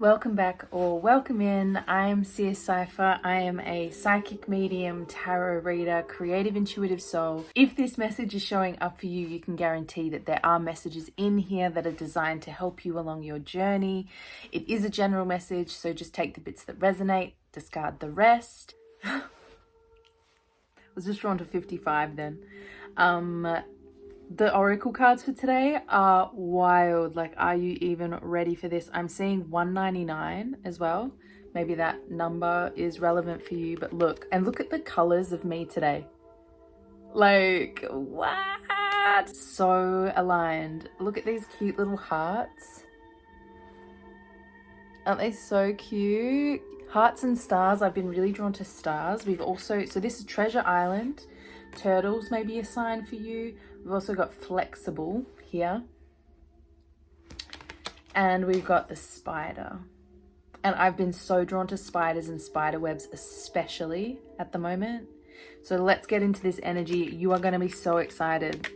Welcome back or welcome in. I am Seer Cypher. I am a psychic medium, tarot reader, creative intuitive soul. If this message is showing up for you, you can guarantee that there are messages in here that are designed to help you along your journey. It is a general message, so just take the bits that resonate, discard the rest. I was just drawn to 55 then. The oracle cards for today are wild. Like, are you even ready for this? I'm seeing 199 as well. Maybe that number is relevant for you, but look at the colors of me today. Like, what? So aligned. Look at these cute little hearts. Aren't they so cute? Hearts and stars. I've been really drawn to stars. We've also, so this is Treasure Island. Turtles may be a sign for you. We've also got flexible here. And we've got the spider. And I've been so drawn to spiders and spider webs, especially at the moment. So let's get into this energy. You are going to be so excited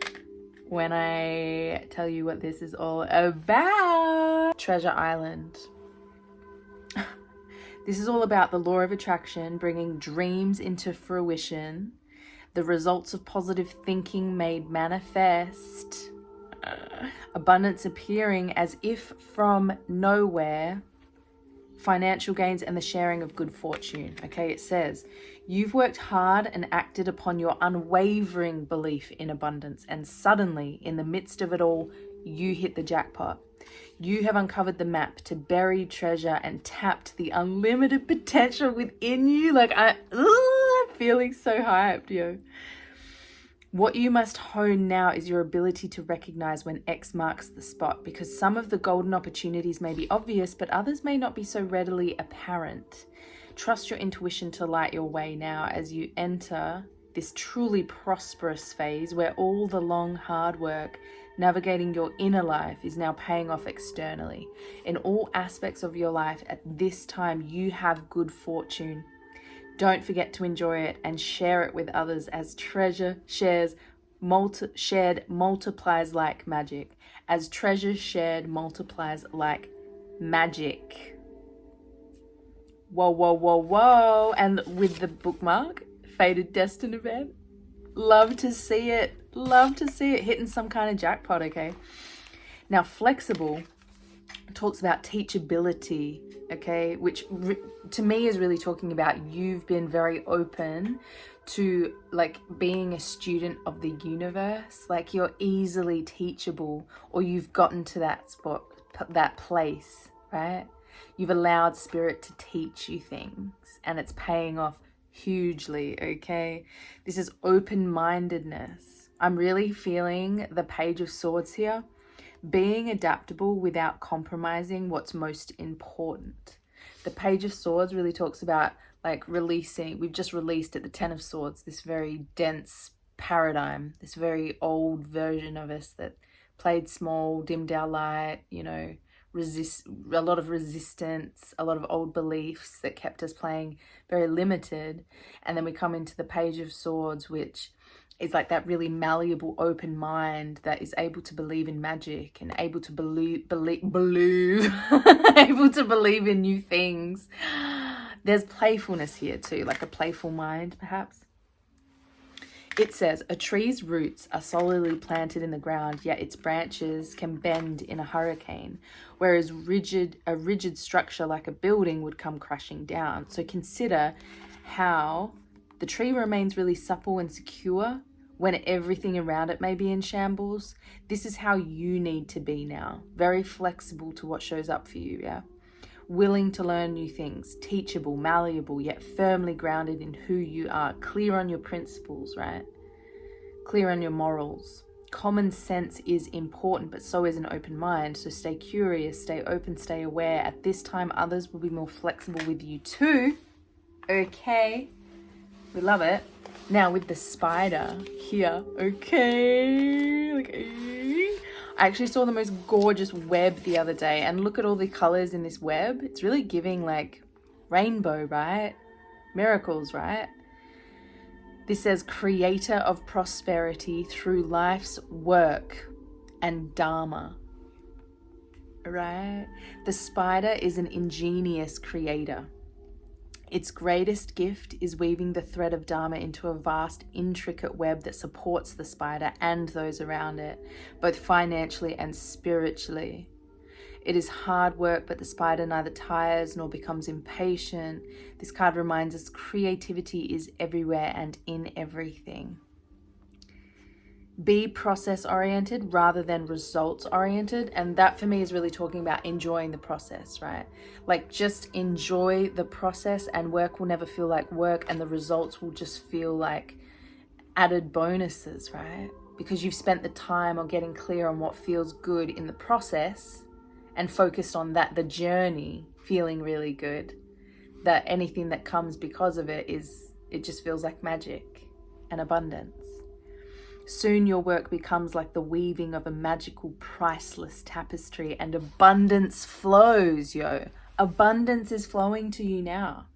when I tell you what this is all about. Treasure Island. This is all about the law of attraction, bringing dreams into fruition. The results of positive thinking made manifest, abundance appearing as if from nowhere, financial gains and the sharing of good fortune. Okay, it says, you've worked hard and acted upon your unwavering belief in abundance, and suddenly, in the midst of it all, you hit the jackpot. You have uncovered the map to buried treasure and tapped the unlimited potential within you. Like, I'm feeling so hyped, yo. What you must hone now is your ability to recognize when X marks the spot, because some of the golden opportunities may be obvious, but others may not be so readily apparent. Trust your intuition to light your way now as you enter this truly prosperous phase where all the long, hard work navigating your inner life is now paying off externally. In all aspects of your life at this time, you have good fortune. Don't forget to enjoy it and share it with others, as treasure shared multiplies like magic. As treasure shared multiplies like magic. Whoa, whoa, whoa, whoa. And with the bookmark, Fated Destined event. Love to see it. Love to see it hitting some kind of jackpot, okay? Now, flexible talks about teachability, okay? Which to me is really talking about you've been very open to like being a student of the universe. Like, you're easily teachable, or you've gotten to that spot, that place, right? You've allowed spirit to teach you things, and it's paying off hugely, okay? This is open-mindedness. I'm really feeling the Page of Swords here. Being adaptable without compromising what's most important. The Page of Swords really talks about like releasing. We've just released at the Ten of Swords this very dense paradigm, this very old version of us that played small, dimmed our light, you know, a lot of resistance, a lot of old beliefs that kept us playing very limited. And then we come into the Page of Swords, which is like that really malleable, open mind that is able to believe in magic and able to believe able to believe in new things. There's playfulness here too, like a playful mind, perhaps. It says, a tree's roots are solidly planted in the ground, yet its branches can bend in a hurricane, whereas a rigid structure like a building would come crashing down. So consider how the tree remains really supple and secure when everything around it may be in shambles. This is how you need to be now. Very flexible to what shows up for you, yeah? Willing to learn new things, teachable, malleable, yet firmly grounded in who you are. Clear on your principles, right? Clear on your morals. Common sense is important, but so is an open mind. So stay curious, stay open, stay aware. At this time, others will be more flexible with you too. Okay. We love it. Now with the spider here, okay, I actually saw the most gorgeous web the other day, and look at all the colors in this web. It's really giving like rainbow, right? Miracles, right? This says creator of prosperity through life's work and dharma. right? The spider is an ingenious creator. Its greatest gift is weaving the thread of Dharma into a vast, intricate web that supports the spider and those around it, both financially and spiritually. It is hard work, but the spider neither tires nor becomes impatient. This card reminds us creativity is everywhere and in everything. Be process-oriented rather than results-oriented. And that for me is really talking about enjoying the process, right? Like just enjoy the process, and work will never feel like work, and the results will just feel like added bonuses, right? Because you've spent the time on getting clear on what feels good in the process and focused on that, the journey feeling really good, that anything that comes because of it just feels like magic and abundance. Soon your work becomes like the weaving of a magical, priceless tapestry, and abundance flows, yo. Abundance is flowing to you now.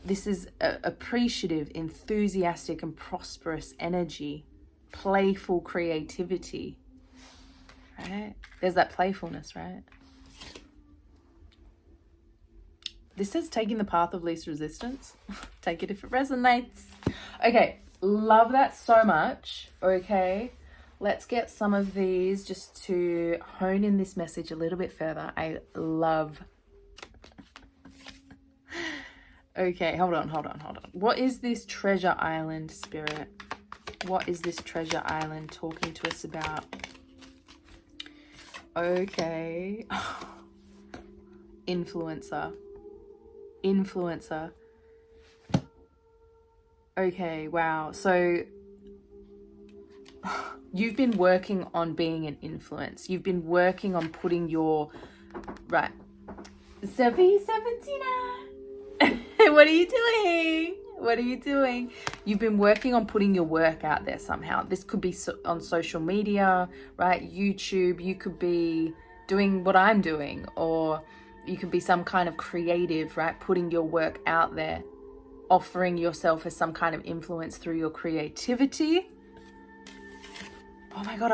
This is appreciative, enthusiastic, and prosperous energy, playful creativity, right? There's that playfulness, right? This says taking the path of least resistance. Take it if it resonates. Okay, love that so much. Okay, let's get some of these just to hone in this message a little bit further. I love. Okay, hold on. What is this treasure island, spirit? What is this treasure island talking to us about? Okay. Influencer. Okay, wow. So you've been working on being an influence. You've been working on putting your... Right. Sophie 79. What are you doing? What are you doing? You've been working on putting your work out there somehow. This could be on social media, right? YouTube. You could be doing what I'm doing, or you could be some kind of creative, right? Putting your work out there, offering yourself as some kind of influence through your creativity. Oh my God,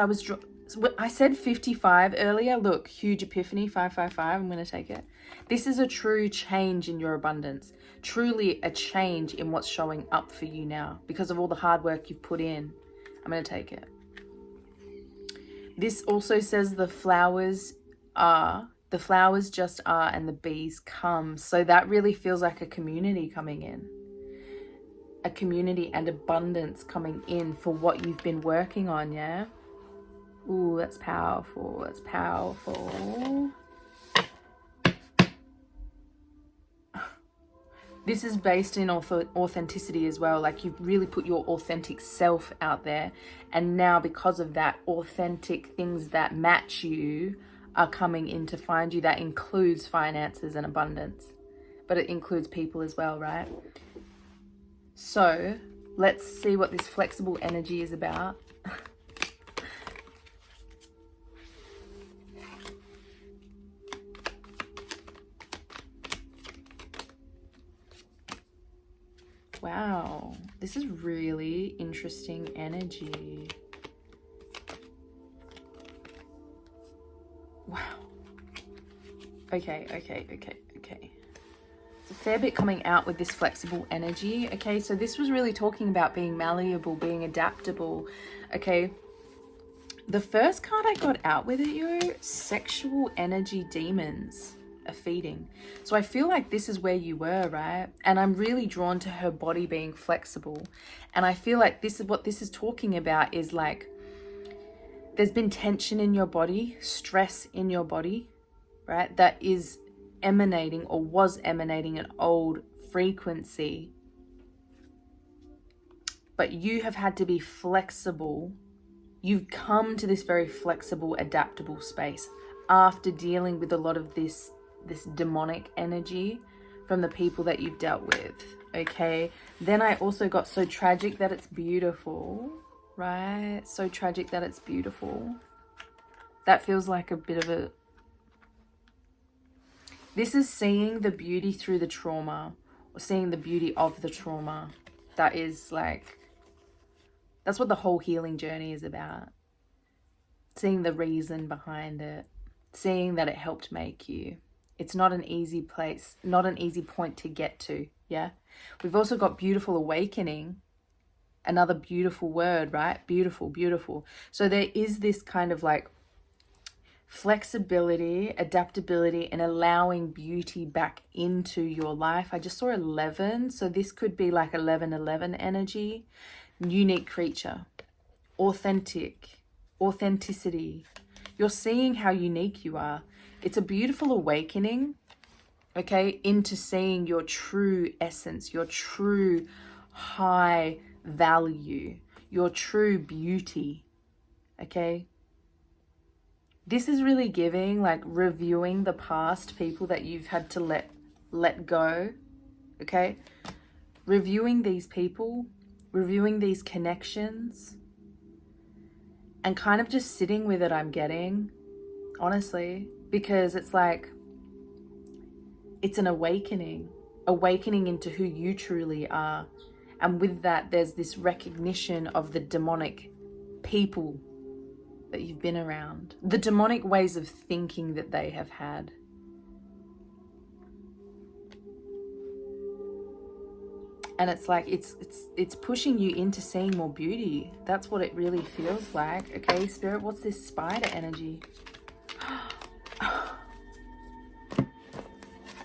I said 55 earlier. Look, huge epiphany, 555. I'm going to take it. This is a true change in your abundance. Truly a change in what's showing up for you now because of all the hard work you've put in. I'm going to take it. This also says the flowers just are, and the bees come. So that really feels like a community coming in. A community and abundance coming in for what you've been working on, yeah? Ooh, that's powerful. That's powerful. This is based in authenticity as well. Like you've really put your authentic self out there. And now because of that, authentic things that match you are coming in to find you. That includes finances and abundance. But it includes people as well, right? So let's see what this flexible energy is about. Wow, this is really interesting energy. Wow. Okay. It's a fair bit coming out with this flexible energy. Okay, so this was really talking about being malleable, being adaptable. Okay, the first card I got out with it, yo, sexual energy demons are feeding. So I feel like this is where you were, right? And I'm really drawn to her body being flexible. And I feel like this is what this is talking about, is like there's been tension in your body, stress in your body, right? That is emanating or was emanating an old frequency. But you have had to be flexible. You've come to this very flexible, adaptable space after dealing with a lot of this demonic energy from the people that you've dealt with. Okay, then I also got so tragic that it's beautiful, right? So tragic that it's beautiful. That feels like a bit of a... This is seeing the beauty through the trauma, or seeing the beauty of the trauma. That is like, that's what the whole healing journey is about. Seeing the reason behind it. seeing that it helped make you. It's not an easy place, not an easy point to get to, yeah? We've also got beautiful awakening, another beautiful word, right? Beautiful, beautiful. So there is this kind of like flexibility, adaptability, and allowing beauty back into your life. I just saw 11, so this could be like 1111 energy. Unique creature, authenticity. You're seeing how unique you are. It's a beautiful awakening, okay, into seeing your true essence, your true high value, your true beauty, okay? This is really giving, like, reviewing the past people that you've had to let go, okay? Reviewing these people, reviewing these connections, and kind of just sitting with it, I'm getting, honestly, because it's like, it's an awakening into who you truly are. And with that, there's this recognition of the demonic people that you've been around, the demonic ways of thinking that they have had. And it's like, it's pushing you into seeing more beauty. That's what it really feels like. Okay, Spirit, what's this spider energy?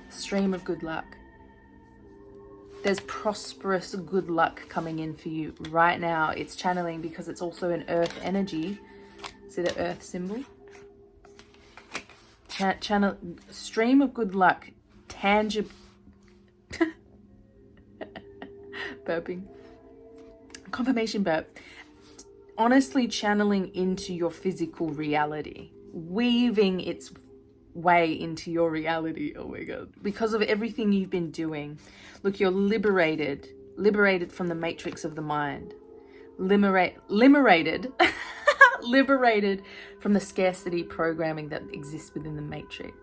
Stream of good luck. There's prosperous good luck coming in for you right now. It's channeling because it's also an earth energy. See the earth symbol? Channel, stream of good luck, tangible. Burping. Confirmation burp. Honestly channeling into your physical reality. Weaving its way into your reality. Oh my God. Because of everything you've been doing. Look, you're liberated from the matrix of the mind. Liberated from the scarcity programming that exists within the matrix.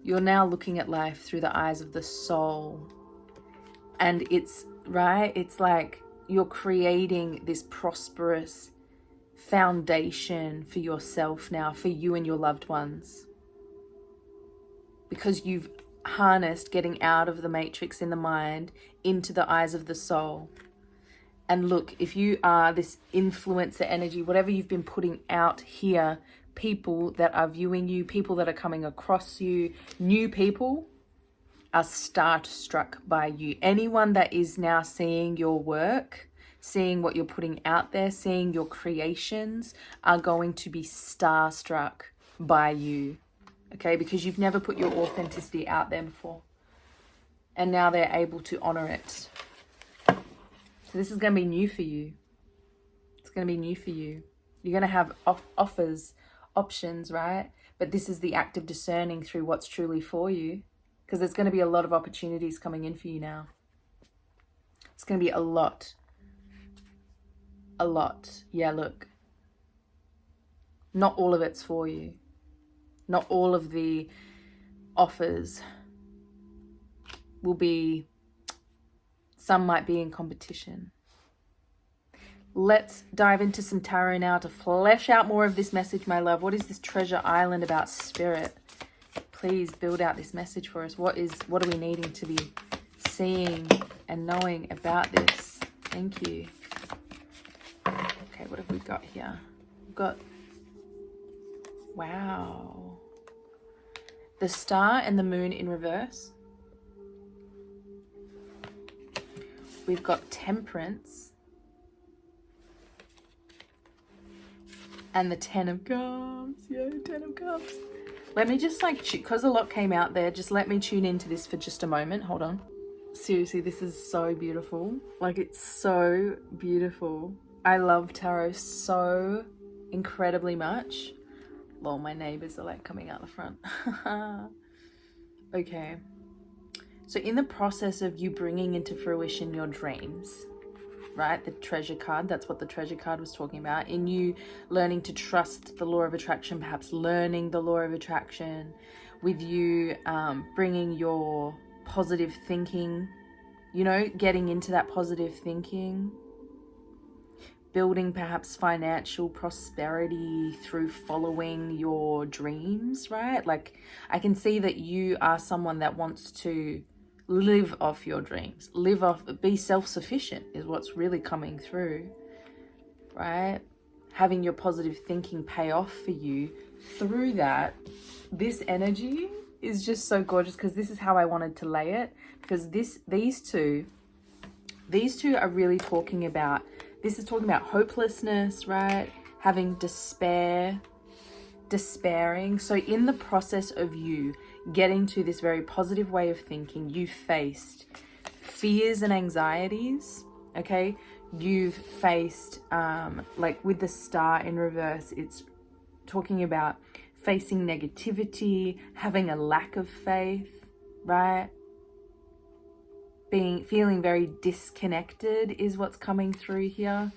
You're now looking at life through the eyes of the soul. And it's, right, it's like you're creating this prosperous foundation for yourself now, for you and your loved ones. Because you've harnessed getting out of the matrix in the mind into the eyes of the soul. And look, if you are this influencer energy, whatever you've been putting out here, people that are viewing you, people that are coming across you, new people are starstruck by you. Anyone that is now seeing your work, seeing what you're putting out there, seeing your creations, are going to be starstruck by you. Okay, because you've never put your authenticity out there before. And now they're able to honor it. So this is going to be new for you. It's going to be new for you. You're going to have offers, options, right? But this is the act of discerning through what's truly for you. Because there's going to be a lot of opportunities coming in for you now. It's going to be a lot. A lot. Yeah, look. Not all of it's for you. Not all of the offers will be, some might be in competition. Let's dive into some tarot now to flesh out more of this message, my love. What is this treasure island about, Spirit? Please build out this message for us. What are we needing to be seeing and knowing about this? Thank you. Okay, what have we got here? We've got, wow, the star and the moon in reverse. We've got temperance and the 10 of cups. Yeah, 10 of cups. Let me just because a lot came out there, just let me tune into this for just a moment. Hold on. Seriously, this is so beautiful. Like, it's so beautiful. I love tarot so incredibly much. Lol, my neighbors are like coming out the front. Okay. So in the process of you bringing into fruition your dreams, right? The treasure card, that's what the treasure card was talking about. In you learning to trust the law of attraction, perhaps learning the law of attraction, with you bringing your positive thinking, you know, getting into that positive thinking. building perhaps financial prosperity through following your dreams, right? Like, I can see that you are someone that wants to live off your dreams, be self-sufficient is what's really coming through, right? Having your positive thinking pay off for you through that. This energy is just so gorgeous, because this is how I wanted to lay it, because these two are really talking about, this is talking about hopelessness, right? Having despair, despairing. So in the process of you getting to this very positive way of thinking, you faced fears and anxieties, okay? You've faced, like with the star in reverse, it's talking about facing negativity, having a lack of faith, right? Feeling very disconnected is what's coming through here.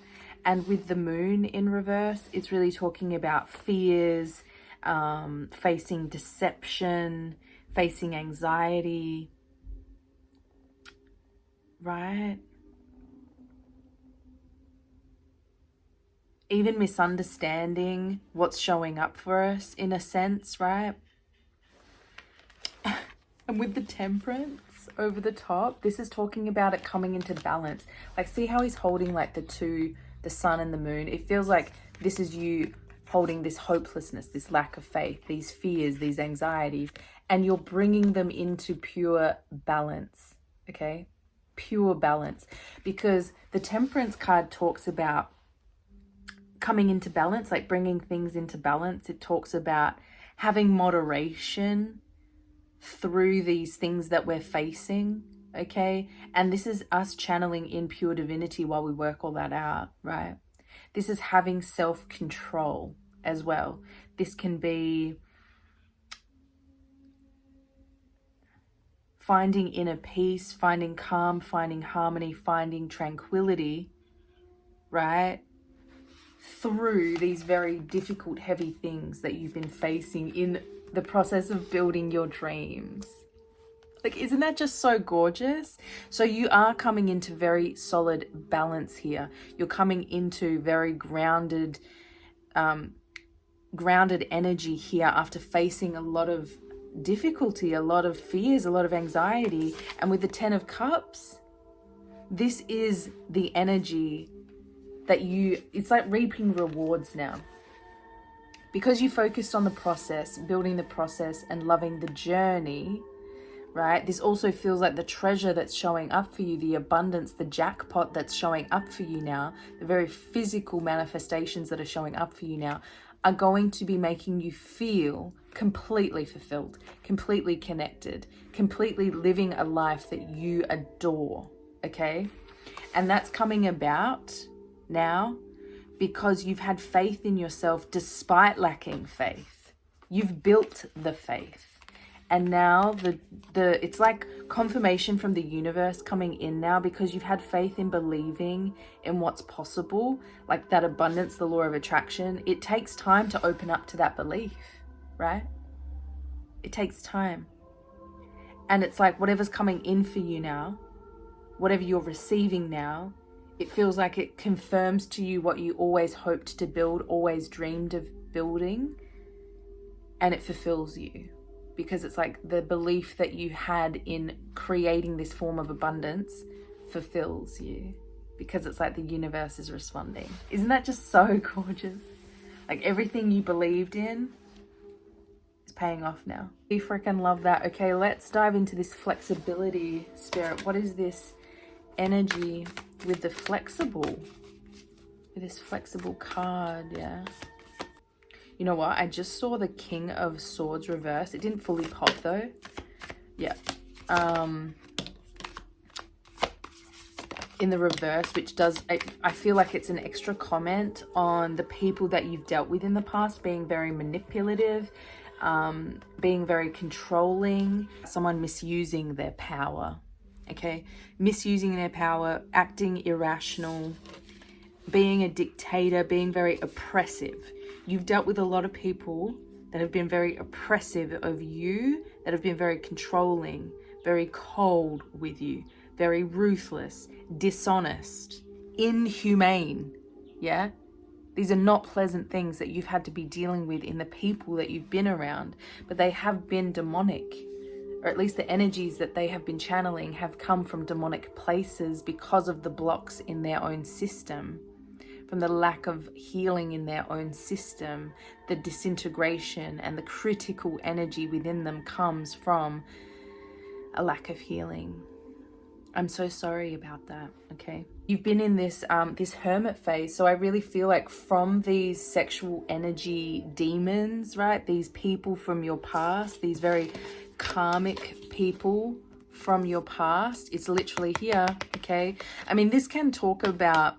And with the moon in reverse, it's really talking about fears, facing deception, facing anxiety, right? Even misunderstanding what's showing up for us in a sense, right? And with the Temperance over the top, this is talking about it coming into balance. Like, see how he's holding like the sun and the moon? It feels like this is you holding this hopelessness, this lack of faith, these fears, these anxieties, and you're bringing them into pure balance, okay? Pure balance. Because the Temperance card talks about coming into balance, like bringing things into balance. It talks about having moderation through these things that we're facing, okay? And this is us channeling in pure divinity while we work all that out, right? This is having self-control as well. This can be finding inner peace, finding calm, finding harmony, finding tranquility, right? Through these very difficult, heavy things that you've been facing in the process of building your dreams. Like, isn't that just so gorgeous? So you are coming into very solid balance here. You're coming into very grounded energy here after facing a lot of difficulty, a lot of fears, a lot of anxiety. And with the 10 of Cups, this is the energy that it's like reaping rewards now. Because you focused on the process, building the process and loving the journey, right? This also feels like the treasure that's showing up for you, the abundance, the jackpot that's showing up for you now, the very physical manifestations that are showing up for you now are going to be making you feel completely fulfilled, completely connected, completely living a life that you adore, okay? And that's coming about now because you've had faith in yourself despite lacking faith. You've built the faith. And now it's like confirmation from the universe coming in now, because you've had faith in believing in what's possible, like that abundance, the law of attraction. It takes time to open up to that belief, right? It takes time. And it's like whatever's coming in for you now, whatever you're receiving now, it feels like it confirms to you what you always hoped to build, always dreamed of building, and it fulfills you. Because it's like the belief that you had in creating this form of abundance fulfills you. Because it's like the universe is responding. Isn't that just so gorgeous? Like everything you believed in is paying off now. I freaking love that. Okay, let's dive into this flexibility, Spirit. What is this energy with the flexible? With this flexible card, yeah. You know what? I just saw the King of Swords reverse. It didn't fully pop though. Yeah. In the reverse, which does, I feel like it's an extra comment on the people that you've dealt with in the past being very manipulative, being very controlling, someone misusing their power, okay? Misusing their power, acting irrational, being a dictator, being very oppressive. You've dealt with a lot of people that have been very oppressive of you, that have been very controlling, very cold with you, very ruthless, dishonest, inhumane. yeah? These are not pleasant things that you've had to be dealing with in the people that you've been around, but they have been demonic, or at least the energies that they have been channeling have come from demonic places because of the blocks in their own system, from the lack of healing in their own system. The disintegration and the critical energy within them comes from a lack of healing. I'm so sorry about that, okay? You've been in this this hermit phase, so I really feel like from these sexual energy demons, right? These people from your past, these very karmic people from your past, it's literally here, okay? I mean, this can talk about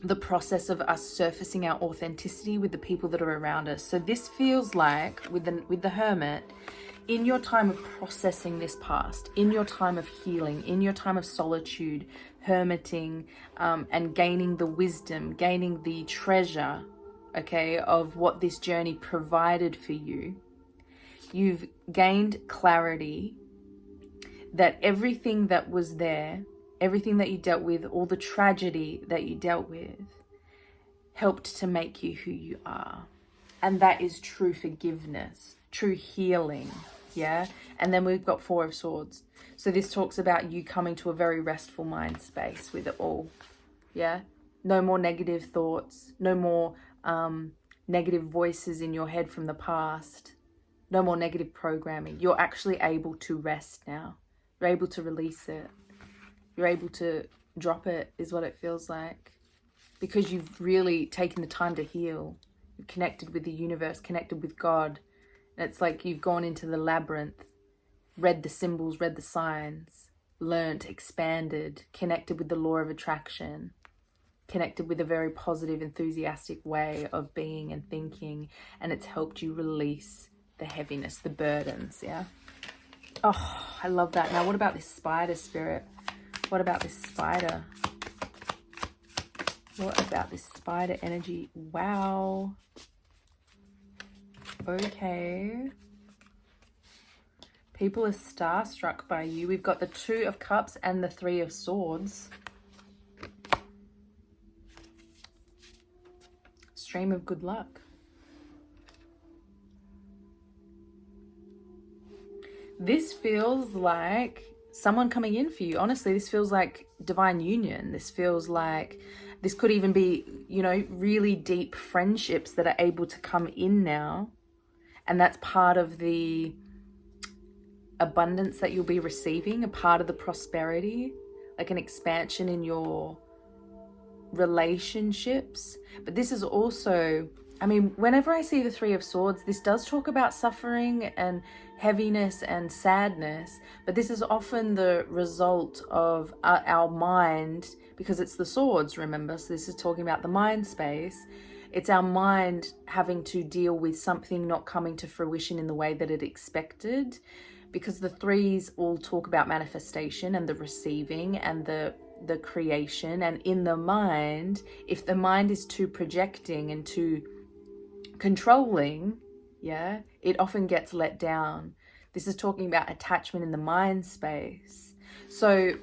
the process of us surfacing our authenticity with the people that are around us. So this feels like, with the hermit, in your time of processing this past, in your time of healing, in your time of solitude, hermiting, and gaining the wisdom, gaining the treasure, okay, of what this journey provided for you, you've gained clarity that everything that was there, everything that you dealt with, all the tragedy that you dealt with, helped to make you who you are. And that is true forgiveness, true healing. Yeah. And then we've got Four of Swords. So this talks about you coming to a very restful mind space with it all. Yeah. No more negative thoughts. No more negative voices in your head from the past. No more negative programming. You're actually able to rest now. You're able to release it. You're able to drop it, is what it feels like. Because you've really taken the time to heal. You've connected with the universe, connected with God. It's like you've gone into the labyrinth, read the symbols, read the signs, learnt, expanded, connected with the law of attraction, connected with a very positive, enthusiastic way of being and thinking, and it's helped you release the heaviness, the burdens, yeah? Oh, I love that. Now, what about this spider spirit? What about this spider? What about this spider energy? Wow. Okay. People are starstruck by you. We've got the Two of Cups and the Three of Swords. Stream of good luck. This feels like someone coming in for you. Honestly, this feels like divine union. This feels like this could even be, you know, really deep friendships that are able to come in now. And that's part of the abundance that you'll be receiving, a part of the prosperity, like an expansion in your relationships. But this is also, I mean, whenever I see the Three of Swords, this does talk about suffering and heaviness and sadness, but this is often the result of our mind, because it's the swords, remember? So this is talking about the mind space. It's our mind having to deal with something not coming to fruition in the way that it expected, because the threes all talk about manifestation and the receiving and the creation. And in the mind, if the mind is too projecting and too controlling, yeah, it often gets let down. This is talking about attachment in the mind space. So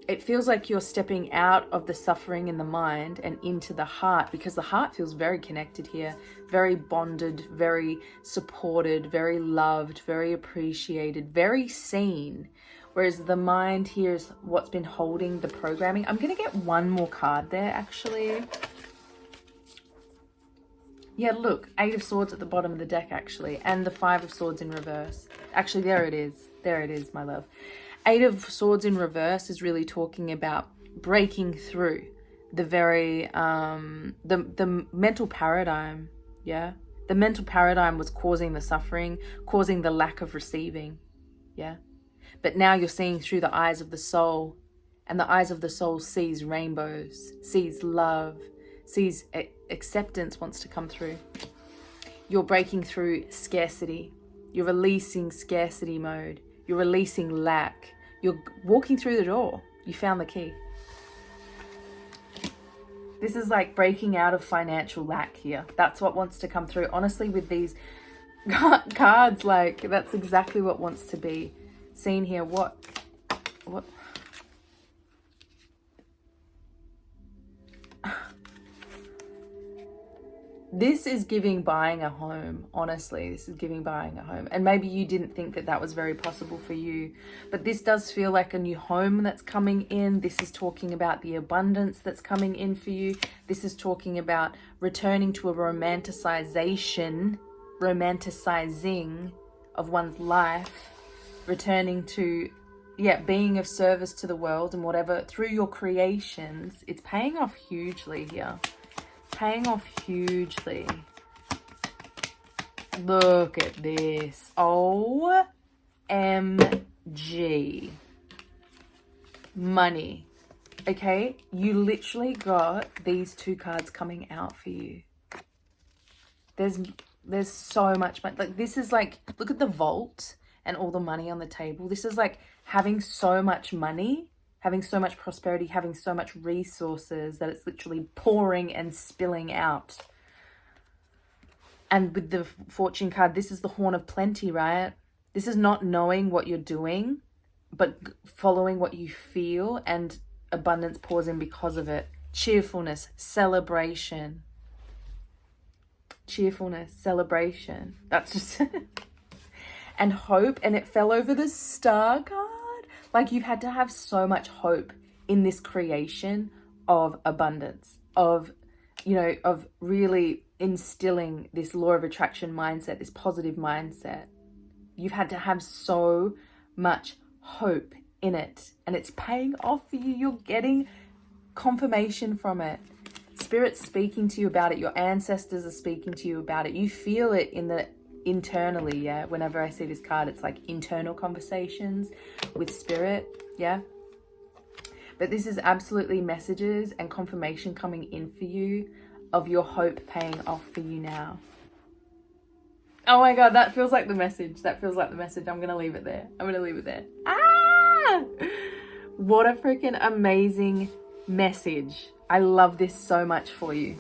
it feels like you're stepping out of the suffering in the mind and into the heart, because the heart feels very connected here, very bonded, very supported, very loved, very appreciated, very seen. Whereas the mind here is what's been holding the programming. I'm going to get one more card there, actually. Yeah, look, Eight of Swords at the bottom of the deck, actually, and the Five of Swords in reverse. Actually, there it is. There it is, my love. Eight of Swords in reverse is really talking about breaking through the very, the mental paradigm, yeah? The mental paradigm was causing the suffering, causing the lack of receiving, yeah? But now you're seeing through the eyes of the soul, and the eyes of the soul sees rainbows, sees love, sees acceptance wants to come through. You're breaking through scarcity. You're releasing scarcity mode. You're releasing lack. You're walking through the door. You found the key. This is like breaking out of financial lack here. That's what wants to come through. Honestly, with these cards, like, that's exactly what wants to be seen here. What? This is giving buying a home. Honestly, this is giving buying a home. And maybe you didn't think that that was very possible for you, but this does feel like a new home that's coming in. This is talking about the abundance that's coming in for you. This is talking about returning to a romanticizing of one's life, returning to, being of service to the world and whatever through your creations. It's paying off hugely here. Paying off hugely. Look at this. OMG. Money. Okay? You literally got these two cards coming out for you. There's so much money. Like, this is like, look at the vault and all the money on the table. This is like having so much money, having so much prosperity, having so much resources that it's literally pouring and spilling out. And with the fortune card, this is the horn of plenty, right? This is not knowing what you're doing, but following what you feel, and abundance pours in because of it. Cheerfulness, celebration. Cheerfulness, celebration. That's just... and hope, and it fell over the star card. Like, you've had to have so much hope in this creation of abundance, of, you know, of really instilling this law of attraction mindset, this positive mindset. You've had to have so much hope in it, and it's paying off for you. You're getting confirmation from it. Spirit's speaking to you about it. Your ancestors are speaking to you about it. You feel it in the internally, yeah. Whenever I see this card, it's like internal conversations with spirit, yeah. But this is absolutely messages and confirmation coming in for you of your hope paying off for you now. Oh my God, that feels like the message. That feels like the message. I'm gonna leave it there. I'm gonna leave it there. Ah! What a freaking amazing message. I love this so much for you.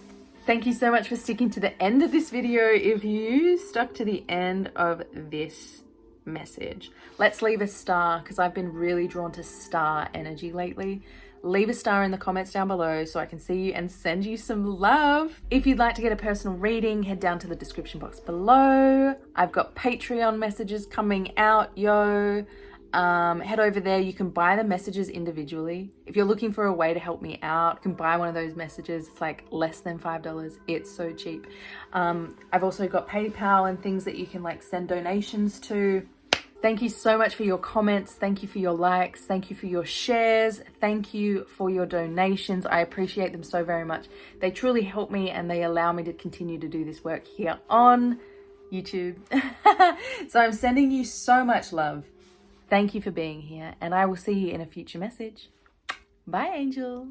Thank you so much for sticking to the end of this video. If you stuck to the end of this message, let's leave a star, because I've been really drawn to star energy lately. Leave a star in the comments down below so I can see you and send you some love. If you'd like to get a personal reading, head down to the description box below. I've got Patreon messages coming out, yo. Head over there. You can buy the messages individually. If you're looking for a way to help me out, you can buy one of those messages. It's like less than $5. It's so cheap. I've also got PayPal and things that you can like send donations to. Thank you so much for your comments. Thank you for your likes. Thank you for your shares. Thank you for your donations. I appreciate them so very much. They truly help me, and they allow me to continue to do this work here on YouTube. So I'm sending you so much love. Thank you for being here, and I will see you in a future message. Bye, angel.